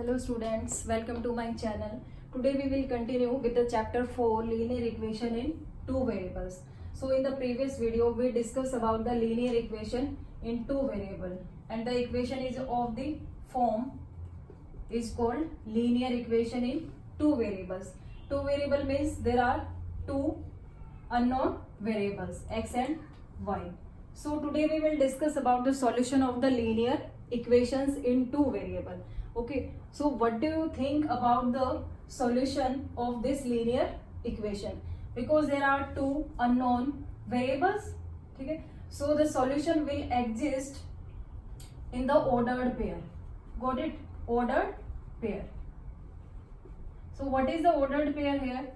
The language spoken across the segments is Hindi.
Hello students, welcome to my channel. Today we will continue with the chapter 4 linear equation in two variables. So in the previous video we discussed about the linear equation in two variable and the equation is of the form is called linear equation in two variables. Two variable means there are two unknown variables x and y. So today we will discuss about the solution of the linear equations in two variable. Okay, so what do you think about the solution of this linear equation? Because there are two unknown variables, okay? So the solution will exist in the ordered pair. Got it? Ordered pair. So what is the ordered pair here?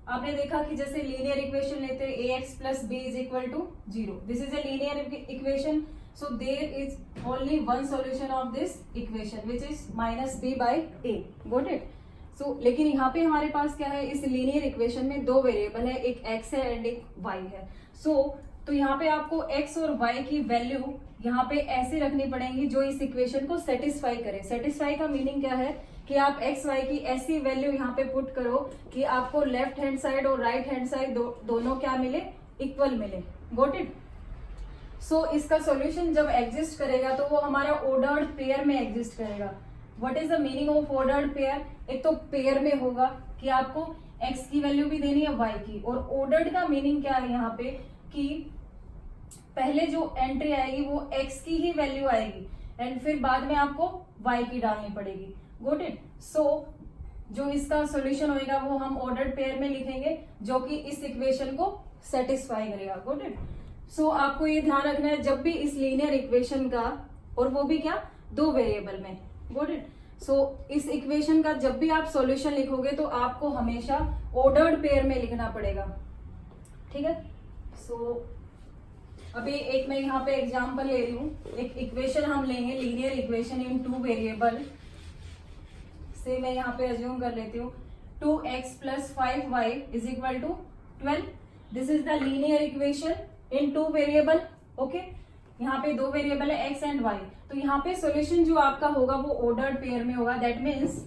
आपने देखा कि जैसे लीनियर इक्वेशन लेते हैं ax plus b is equal to 0. This is a linear equation. So there is only one solution of this equation which is minus b by a. Got it? So लेकिन यहाँ पे हमारे पास क्या है, इस लीनियर इक्वेशन में दो वेरिएबल है, एक x है एंड एक y है. तो यहाँ पे आपको x और y की वैल्यू यहाँ पे ऐसे रखनी पड़ेगी जो इस इक्वेशन को सेटिस्फाई करे. सेटिस्फाई का मीनिंग क्या है कि आप x y की ऐसी वैल्यू यहाँ पे पुट करो कि आपको लेफ्ट हैंड साइड और राइट हैंड साइड दोनों क्या मिले, इक्वल मिले. Got it? सो इसका सॉल्यूशन जब एग्जिस्ट करेगा तो वो हमारा ऑर्डर्ड पेयर में एग्जिस्ट करेगा. What is the meaning of ordered pair? एक तो पेयर में होगा कि आपको x की वैल्यू भी देनी है y की, और ऑर्डर्ड का मीनिंग क्या है यहाँ पे कि पहले जो एंट्री आएगी वो x की ही वैल्यू आएगी एंड फिर बाद में आपको y की डालनी पड़ेगी. Got it? सो जो इसका सॉल्यूशन होएगा वो हम ऑर्डर्ड पेयर में लिखेंगे जो कि इस इक्वेशन को सेटिस्फाई करेगा. Got it? सो आपको ये ध्यान रखना है जब भी इस लीनियर इक्वेशन का, और वो भी क्या, दो वेरिएबल में. Got it? सो इस इक्वेशन का जब भी आप सॉल्यूशन लिखोगे तो आपको हमेशा ऑर्डर्ड पेयर में लिखना पड़ेगा. ठीक है? सो अभी एक मैं यहाँ पे एग्जांपल ले रही हूँ. एक इक्वेशन हम लेंगे linear equation in two variable से. मैं यहाँ पे अज्यूम कर लेती हूँ 2x plus 5y is equal to 12. This is the linear equation in two variable. Okay, यहाँ पे दो वेरिएबल है x एंड y. तो यहाँ पे सॉल्यूशन जो आपका होगा वो ऑर्डर्ड पेयर में होगा. दैट मीन्स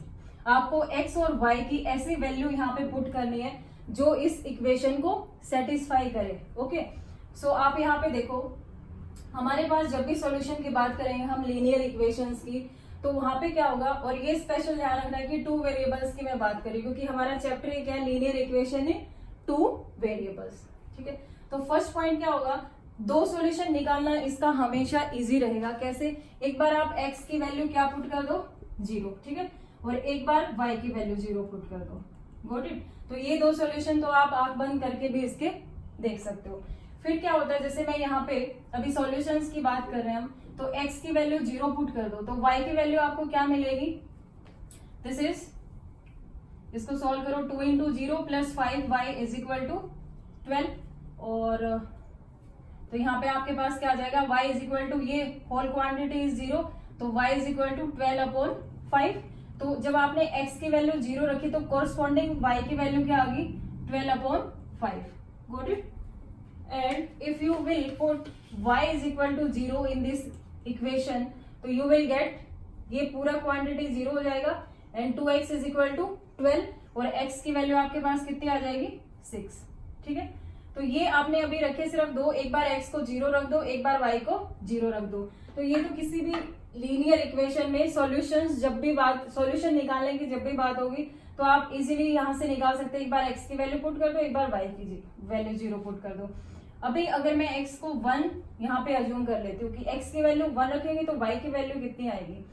आपको x और y की ऐसी वैल्यू यहाँ पे पुट करनी है जो इस इक्वेशन को सेटिस्फाई करे. ओके, सो आप यहाँ पे देखो, हमारे पास जब भी सॉल्यूशन की बात करेंगे हम लीनियर इक्वेशंस की, तो वहां पे क्या होगा, और ये स्पेशल ध्यान रखना है कि टू वेरिएबल्स की मैं बात करी क्योंकि हमारा चैप्टर क्या है, linear equation in two variables. ठीक है? तो फर्स्ट पॉइंट क्या होगा, दो सॉल्यूशन निकालना इसका हमेशा इजी रहेगा. कैसे? एक बार आप x की वैल्यू क्या पुट कर दो, 0. ठीक है? और एक बार y की वैल्यू 0 पुट कर दो. Got it? तो ये दो सॉल्यूशन तो आप आंख बंद करके भी इसके देख सकते हो. फिर क्या होता है, जैसे मैं यहाँ पे अभी सॉल्यूशंस की बात कर रहे हैं हम, तो x की वैल्यू 0 पुट कर दो तो y की वैल्यू आपको क्या मिलेगी. दिस इज, इसको सॉल्व करो, 2 into 0 plus 5y is equal to 12. और तो यहाँ पे आपके पास क्या आ जाएगा, y इज इक्वल टू, ये होल क्वांटिटी इज 0 तो y इज इक्वल टू 12/5. तो जब आपने x की वैल्यू 0 रखी तो कोरस्पॉन्डिंग y की वैल्यू क्या आ गई, 12/5. Got it? And if you will put y is equal to 0 in this equation, तो you will get, ये पूरा क्वांटिटी 0 हो जाएगा and 2x is equal to 12 और x की वैल्यू आपके पास कितनी आ जाएगी, 6. ठीक है? तो ये आपने अभी रखे सिर्फ दो, एक बार x को 0 रख दो, एक बार y को 0 रख दो. तो ये तो किसी भी लीनियर इक्वेशन में सॉल्यूशंस जब भी बात, सॉल्यूशन निकालने की जब भी बात होगी तो आप इजीली यहाँ से निकाल सकते हैं. एक बार x की वैल्यू पुट कर दो, एक बार y की वैल्यू 0 पुट कर दो. अभी अगर मैं x को 1 यहाँ पे अज्यूम कर लेती हूँ कि x की वैल्यू 1 रखेंगे तो y की वैल्यू कितनी आएगी,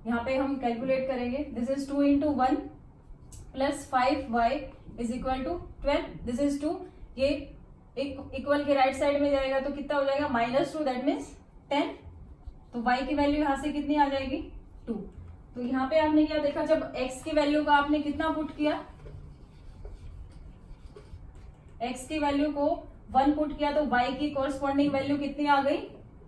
यहाँ पे हम कैलकुलेट करेंगे. This is 2 into 1 plus 5y is equal to 12. This is 2, ये इक्वल के राइट साइड में जाएगा तो कितना हो जाएगा, -2. That means 10. तो y की वैल्यू यहाँ से कितनी आ जाएगी, 2. तो यहाँ पे आपने क्या देखा, जब x की वैल्यू का आपने कितना पुट किया, x की वैल्यू को 1 पुट किया तो y की कोरस्पॉन्डिंग वैल्यू कितनी आ गई,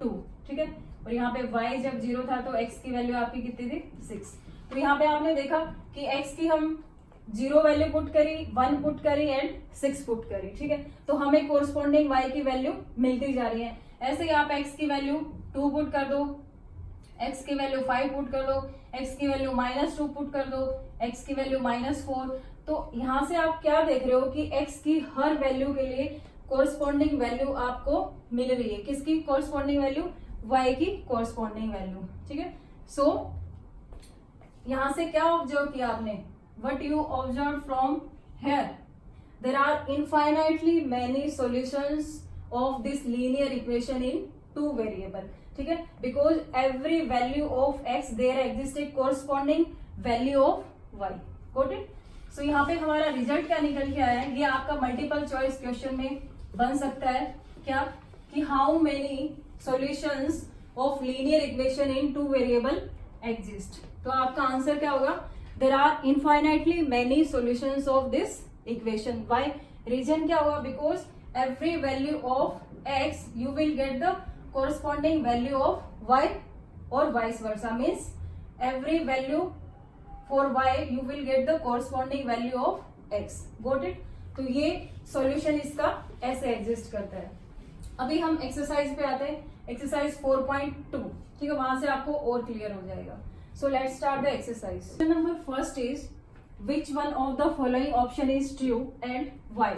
2. ठीक है? और यहाँ पे y जब 0 था तो x की वैल्यू आपकी कितनी थी, 6. तो यहाँ पे आपने देखा कि x की हम 0 वैल्यू पुट करी, 1 पुट करी एंड 6 पुट करी. ठीक है? तो हमें कोरस्पॉन्डिंग y की वैल्यू मिलती जा रही है. ऐसे ही आप x की वैल्यू 2 पुट कर दो, x की वैल्यू 5 पुट कर दो, x की वैल्यू -2 पुट कर दो, x की वैल्यू -4। तो यहाँ से आप क्या देख रहे हो कि x की हर वैल्यू के लिए कोरस्पॉन्डिंग वैल्यू आपको मिल रही है। किसकी कोरस्पॉन्डिंग वैल्यू? y की कोरस्पॉन्डिंग वैल्यू। ठीक है, सो यहां से क्या ऑब्जर्व किया आपने? What you observe from here, there are infinitely many solutions of this linear equation in two variable. ठीक है, because every value of x there exist a corresponding value of y। Got it? So यहाँ पे हमारा रिजल्ट क्या निकल के आया है? ये आपका मल्टीपल चॉइस क्वेश्चन में बन सकता है क्या कि how many solutions of linear equation in two variable exist. तो आपका आंसर क्या होगा? There are infinitely many solutions of this equation. Why? Reason क्या होगा? Because every value of x you will get the corresponding value of y or vice versa, means every value for y you will get the corresponding value of x. Got it? तो ये सॉल्यूशन इसका ऐसे एग्जिस्ट करता है। अभी हम एक्सरसाइज पे आते हैं, एक्सरसाइज 4.2। ठीक है, वहां से आपको और क्लियर हो जाएगा। So let's start the exercise. Question number first is which one of the following option is true and why.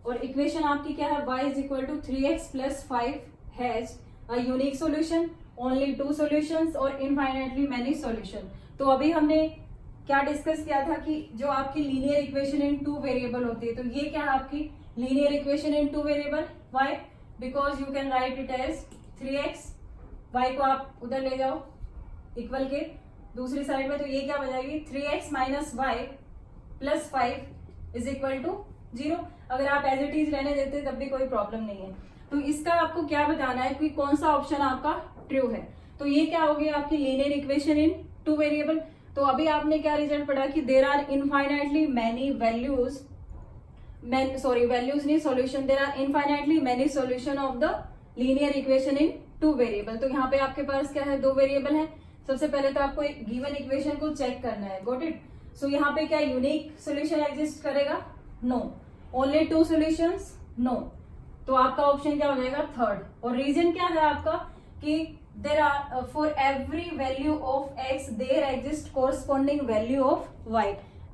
और इक्वेशन आपकी क्या है? y is equal to 3x plus 5 has a unique solution, only 2 solutions और इनफाइनाइटली मैनी सॉल्यूशन। तो अभी हमने क्या डिस्कस किया था कि जो आपकी linear equation in two variable होती है, तो ये क्या है आपकी linear equation in two variable. Why? Because you can write it as 3x, y को आप उधर ले जाओ इक्वल के दूसरी साइड में, तो ये क्या बन जाएगी? 3x minus y plus 5 is equal to 0। अगर आप एज इट इज रहने देते तब भी कोई प्रॉब्लम नहीं है। तो इसका आपको क्या बताना है कि कौन सा ऑप्शन आपका ट्रू है। तो ये क्या होगी आपकी linear equation in two variable. तो अभी आपने क्या रिजल्ट पढ़ा कि there are infinitely many values, values नहीं solution, there are infinitely many solution of the linear equation in two variable. तो यहाँ पे आपके पास क्या है? 2 वेरिएबल है। सबसे पहले तो आपको एक गिवन इक्वेशन को चेक करना है। Got it? सो यहाँ पे क्या यूनिक सोल्यूशन एग्जिस्ट करेगा? नो। Only 2 solutions? नो। तो आपका ऑप्शन क्या हो जाएगा? थर्ड। और रीजन क्या है आपका कि there are for every value of x there exist corresponding value of y,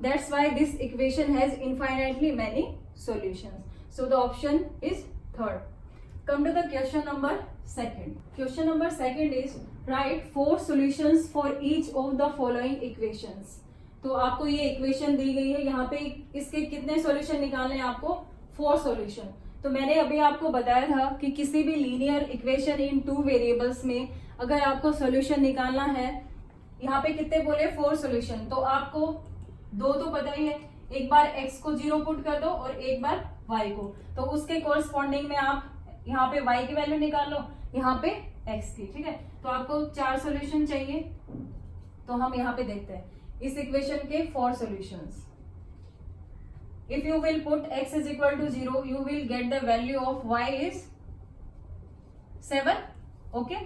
that's why this equation has infinitely many solutions. So the option is third. Come to the question number second. Question number second is right 4 solutions for each of the following equations. तो आपको ये इक्वेशन दी गई है, यहाँ पे इसके कितने सॉल्यूशन निकालने हैं आपको? 4 सॉल्यूशन। तो मैंने अभी आपको बताया था कि किसी भी लीनियर इक्वेशन इन 2 वेरिएबल्स में अगर आपको सॉल्यूशन निकालना है, यहाँ पे कितने बोले? 4 सॉल्यूशन। तो आपको 2 तो पता ही है, एक बार x को 0 पुट कर दो और एक बार y को। तो उसके कोरस्पॉन्डिंग में आप यहाँ पे y की वैल्यू निकाल लो, यहाँ पे x की। ठीक है, तो आपको 4 सॉल्यूशन चाहिए। तो हम यहाँ पे देखते हैं इस इक्वेशन के 4 solutions. If you will put x is equal to 0, you will get the value of y is 7. Okay,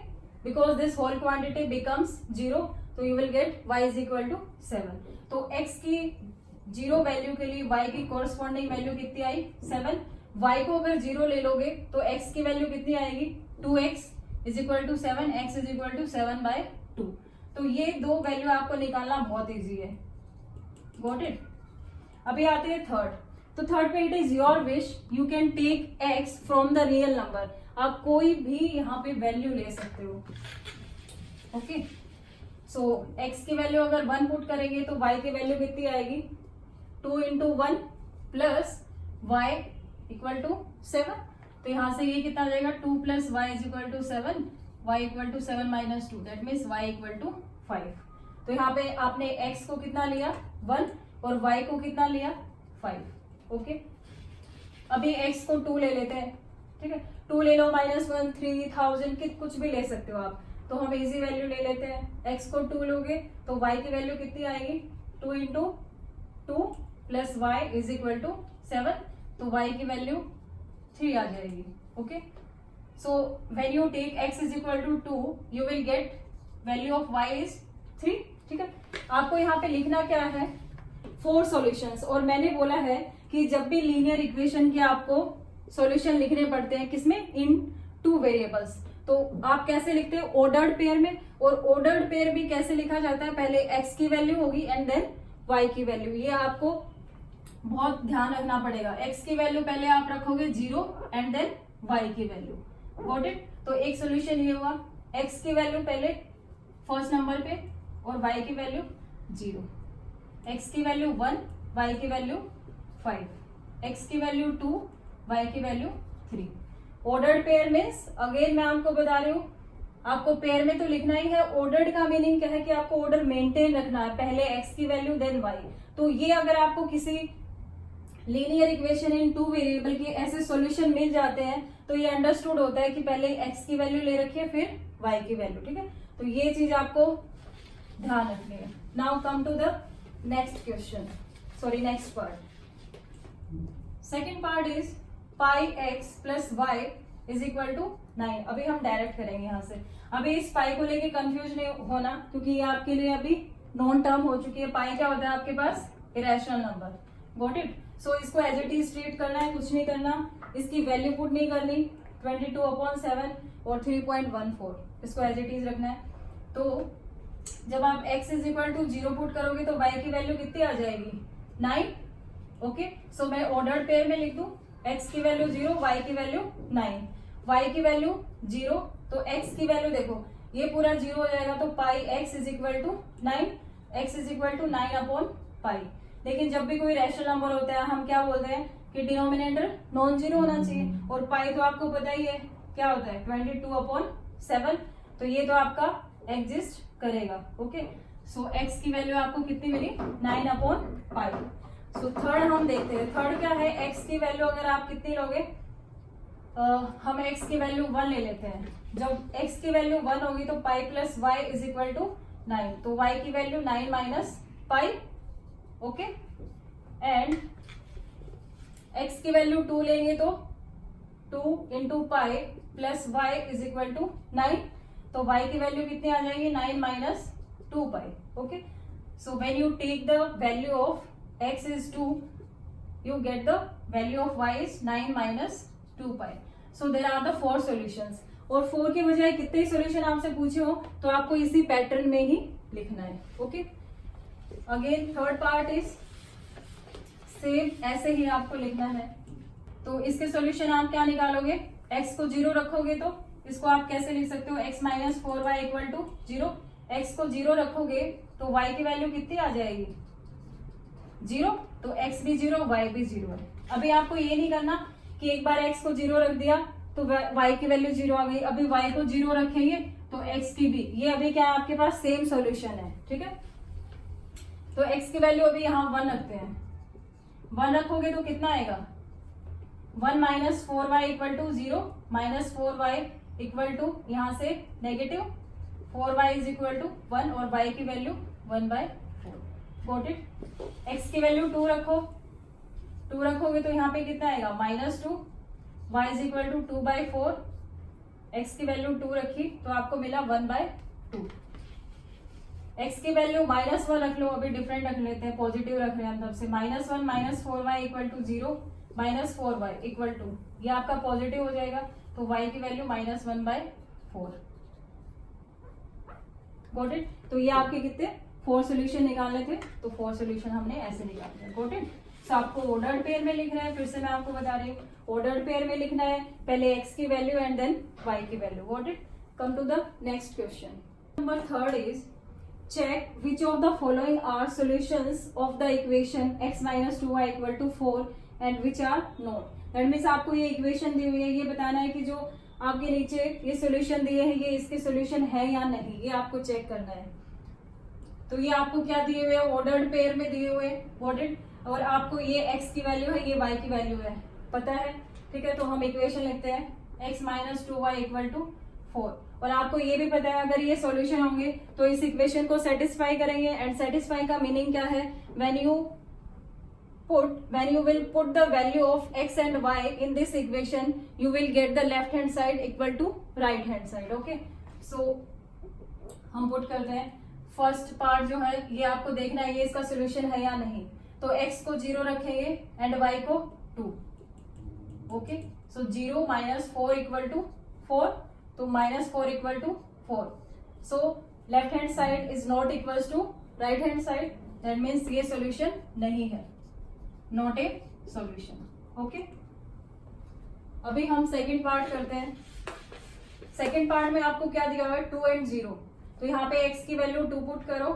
because this whole quantity becomes 0, so you will get y is equal to 7. तो x की 0 वैल्यू के लिए y की कोरस्पॉन्डिंग वैल्यू कितनी आई? 7। y को अगर 0 ले लोगे तो x की वैल्यू कितनी आएगी? 2x is equal to 7, x is equal to 7/2। तो ये 2 वैल्यू आपको निकालना बहुत इजी है। Got it? अभी आते हैं थर्ड। तो थर्ड पे it is your wish, you can take x from the real number. आप कोई भी यहाँ पे वैल्यू ले सकते हो। ओके, सो x की वैल्यू अगर 1 पुट करेंगे तो y की वैल्यू कितनी आएगी? 2 × 1 प्लस y इक्वल टू 7। तो यहाँ से ये कितना आ जाएगा? 2 + y is equal to 7, y equal to 7 - 2, that means y equal to 5। तो यहाँ पे आपने x को कितना लिया? 1 और y को कितना लिया? 5। ओके, अभी x को 2 ले लेते हैं। ठीक है, 2 ले लो, -1, 3000 कुछ भी ले सकते हो आप। तो हम इजी वैल्यू ले लेते हैं। x को 2 लोगे तो y की वैल्यू कितनी आएगी? 2 × 2 plus y is equal to 7। तो y की वैल्यू 3 आ जाएगी। Okay, so when you take x is equal to 2 you will get value of y is 3। ठीक है, आपको यहाँ पे लिखना क्या है? 4 सॉल्यूशंस। और मैंने बोला है कि जब भी लीनियर इक्वेशन के आपको सॉल्यूशन लिखने पड़ते हैं, किसमें? इन 2 वेरिएबल्स, तो आप कैसे लिखते हैं, ऑर्डर्ड पेयर में। और ऑर्डर्ड पेयर भी कैसे लिखा जाता है, पहले x की वैल्यू होगी एंड देन y की वैल्यू। ये आपको बहुत ध्यान रखना पड़ेगा। x की वैल्यू पहले आप रखोगे 0 एंड देन y की वैल्यू। Got it. तो एक सोल्यूशन ये हुआ, x की वैल्यू पहले फर्स्ट नंबर पे और y की वैल्यू 0, x की वैल्यू 1, y की वैल्यू 5, x की वैल्यू 2, y की value 3। Ordered pair means again मैं आपको बता रही हूँ, आपको पेयर में तो लिखना ही है। ऑर्डर्ड का मीनिंग क्या है कि आपको ऑर्डर मेंटेन रखना है, पहले x की वैल्यू देन y। तो ये अगर आपको किसी linear equation in two variable के ऐसे सॉल्यूशन मिल जाते हैं तो ये अंडरस्टूड होता है कि पहले x की वैल्यू ले रखिए फिर y की वैल्यू, ठीक है। तो ये चीज आपको ध्यान रखनी है। Now come to the next question, sorry next part. Second part is pi X plus Y is equal to 9। अभी हम डायरेक्ट करेंगे यहाँ से। अभी इस पाई को लेके कंफ्यूज नहीं होना क्योंकि ये आपके लिए अभी नॉन टर्म हो चुकी है। पाई क्या होता है आपके पास, irrational number. Got it. So इसको एज इट इज ट्रीट करना है, कुछ नहीं करना, इसकी वैल्यू पुट नहीं करनी। 22/7 और 3.14 इसको एज इट इज रखना है। तो जब आप x is equal to 0 put करोगे तो y की वैल्यू कितनी आ जाएगी, 9। ओके, सो मैं ऑर्डर्ड पेयर में लिख दूं, x की वैल्यू 0, y की वैल्यू 9, y की वैल्यू 0, तो x की वैल्यू देखो ये पूरा 0 हो जाएगा तो pi x is equal to 9, x is equal to 9/पाई। लेकिन जब भी कोई रैशनल नंबर होता है हम क्या बोलते हैं कि डिनोमिनेटर नॉन जीरो होना चाहिए, और पाई तो आपको पता ही है क्या होता है 22/7, तो ये तो आपका एग्जिस्ट करेगा। ओके, सो x की वैल्यू आपको कितनी मिली, 9/पाई। सो थर्ड हम देखते हैं। थर्ड क्या है, x की वैल्यू अगर आप कितनी लोगे, हम x की वैल्यू 1 ले लेते हैं। जब x की वैल्यू 1 होगी तो pi plus y is equal to 9, तो y की value 9 minus pi. Okay, and x की वैल्यू 2 लेंगे तो 2 into pi plus y is equal to 9, तो y की वैल्यू कितनी आ जाएगी, 9 minus 2 pi. Okay, so when you take the value of x is 2, you get the value of y is 9 minus 2 pi. So there are the 4 solutions. और 4 के बजाय कितने सॉल्यूशन आपसे पूछे हो तो आपको इसी पैटर्न में ही लिखना है। Okay, again third part is same, ऐसे ही आपको लिखना है। तो इसके सॉल्यूशन आप क्या निकालोगे, x को 0 रखोगे तो इसको आप कैसे लिख सकते हो, x minus 4y equal to 0। x को 0 रखोगे तो y की वैल्यू कितनी आ जाएगी, 0, तो x भी 0 y भी 0 है। अभी आपको ये नहीं करना कि एक बार x को 0 रख दिया तो y की वैल्यू 0 आ गई, अभी y को 0 रखेंगे तो x की भी, ये अभी क्या है आपके पास सेम सॉल्यूशन है। ठीक है, तो x की वैल्यू अभी यहाँ 1 रखते हैं। 1 रखोगे तो कितना आएगा, 1 minus 4y equal to 0, minus 4y equal to यहाँ से negative 4y is equal to 1 और y की वैल्यू 1/4। Got it. x की वैल्यू 2 रखो, 2 रखोगे तो यहाँ पे कितना आएगा, -2, y is equal to 2/4। x की वैल्यू 2 रखी तो आपको मिला 1/2। x की वैल्यू -1 रख लो, अभी डिफरेंट रख लेते हैं, पॉजिटिव रख रहे हैं हम तब से। -1 minus 4y equal to 0, minus 4y equal to, ये आपका पॉजिटिव हो जाएगा तो y की वैल्यू -1/4। Got it. तो ये आपके कितने 4 सोल्यूशन निकालने थे, तो 4 सोल्यूशन हमने ऐसे निकाले थे। Got it. सो आपको ऑर्डर्ड पेयर में लिखना है, फिर से मैं आपको बता रही हूँ, ऑर्डर्ड पेयर में लिखना है, पहले x की वैल्यू एंड देन y की value. Got it. Come to the next question. Number third is check which of the following are solutions of the equation x minus 2y equal to 4 and which are not. That means आपको ये इक्वेशन दी हुई है, ये बताना है कि जो आपके नीचे ये सॉल्यूशन दिए हैं ये इसके सॉल्यूशन है या नहीं, ये आपको चेक करना है। तो ये आपको क्या दिए हुए, ऑर्डर्ड पेयर में दिए हुए ऑर्डर्ड, और आपको ये x की वैल्यू है, ये y की वैल्यू है, पता है। ठीक है, तो हम इक्वेशन लिखते हैं x minus 2y equal to 4, और आपको ये भी पता है अगर ये सॉल्यूशन होंगे तो इस इक्वेशन को सेटिस्फाई करेंगे। एंड सेटिस्फाई का मीनिंग क्या है, when you will put the value of x and y in this equation you will get the left hand side equal to right hand side. okay, so हम पुट करते हैं। फर्स्ट पार्ट जो है ये आपको देखना है ये इसका सोल्यूशन है या नहीं, तो x को 0 रखेंगे एंड y को 2। Okay, so 0 minus 4 equal to 4, तो -4 equal to 4. So left hand side is not equals to right hand side, that means ये सोल्यूशन नहीं है, नॉट ए सोल्यूशन. ओके, अभी हम सेकेंड पार्ट करते हैं. सेकेंड पार्ट में आपको क्या दिया हुआ है, 2 and 0. तो यहाँ पे x की वैल्यू 2 पुट करो,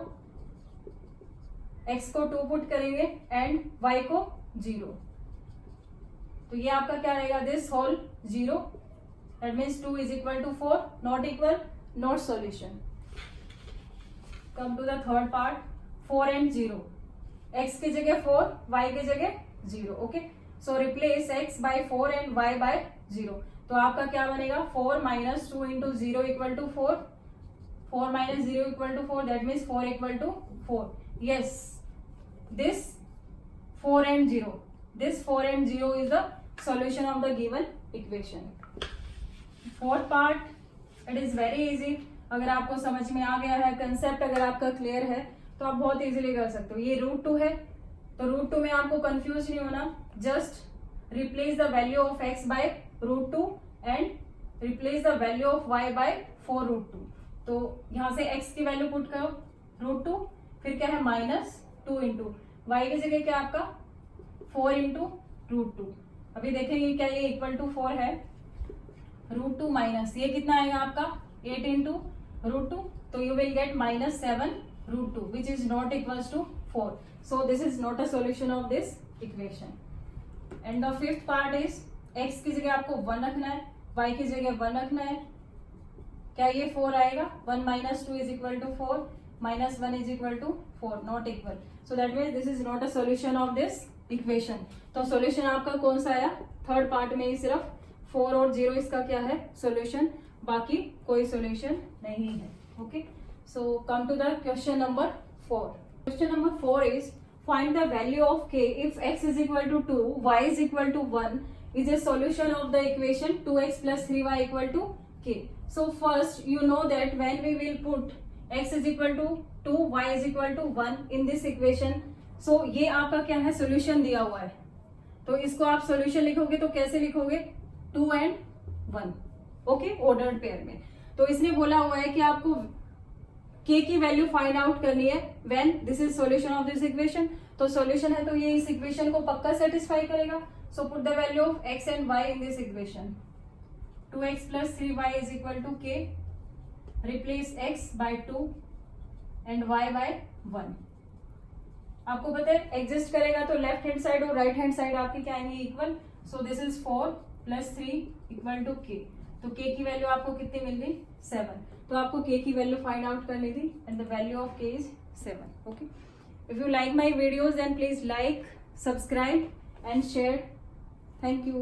x को 2 पुट करेंगे एंड y को 0. तो ये आपका क्या रहेगा, this whole 0, that means 2 is equal to 4, not equal, not solution. Come to the third part, 4 and 0. x की जगह 4, y की जगह 0. Okay, so replace x by 4 and y by 0. तो आपका क्या बनेगा, 4 minus 2 into 0 equal to 4. 4 minus 0 equal to 4, that means 4 equal to 4. Yes, this 4 and 0. This 4 and 0 is the solution of the given equation. Fourth part, it is very easy. अगर आपको समझ में आ गया है, कंसेप्ट अगर आपका क्लियर है, तो आप बहुत इजीली कर सकते हो. ये √2 है, तो √2 में आपको कंफ्यूज नहीं होना. Just replace the value of x by √2 and replace the value of y by 4√2. तो यहां से x की वैल्यू पुट करो √2, फिर क्या है -2 इंटू y की जगह क्या आपका 4 इंटू √2. अभी देखेंगे क्या ये इक्वल टू 4 है, √2 माइनस ये कितना आएगा आपका 8 इंटू √2. तो you will get -7 √2 which is not equals to 4. So this is not a solution of this equation. And the fifth part is x की जगह आपको 1 रखना है, y की जगह 1 रखना है. क्या ये 4 आएगा, 1 minus 2 is equal to 4, minus 1 is equal to 4, not equal. So that means this is not a solution of this equation. तो solution आपका कौन सा आया, थर्ड पार्ट में ही सिर्फ 4 और 0 इसका क्या है solution, बाकी कोई solution नहीं है. Okay, so come to the question number 4. Question number 4 is find the value of k if x is equal to 2, y is equal to 1 is a solution of the equation 2x plus 3y equal to k. So first you know that when we will put x is equal to 2, y is equal to 1 in this equation, so ये आपका क्या है, solution दिया हुआ है. तो इसको आप solution लिखोगे तो कैसे लिखोगे, 2 and 1. ओके, ordered pair में. तो इसने बोला हुआ है कि आपको k की वैल्यू फाइंड आउट करनी है when this is solution of this equation. तो solution है तो ये इस इक्वेशन को पक्का सेटिस्फाई करेगा. So put the value of x and y in this equation. 2x plus 3y is equal to k. Replace x by 2 and y by 1. आपको पता है एग्जिस्ट करेगा तो लेफ्ट हैंड साइड और राइट हैंड साइड आपकी क्या आएंगे, equal. So this is 4 plus 3 equal to k. तो k की वैल्यू आपको कितनी मिल गई, 7. तो आपको k की वैल्यू फाइंड आउट करनी थी and the value of k is 7. Okay, if you like my videos then please like, subscribe and share. Thank you.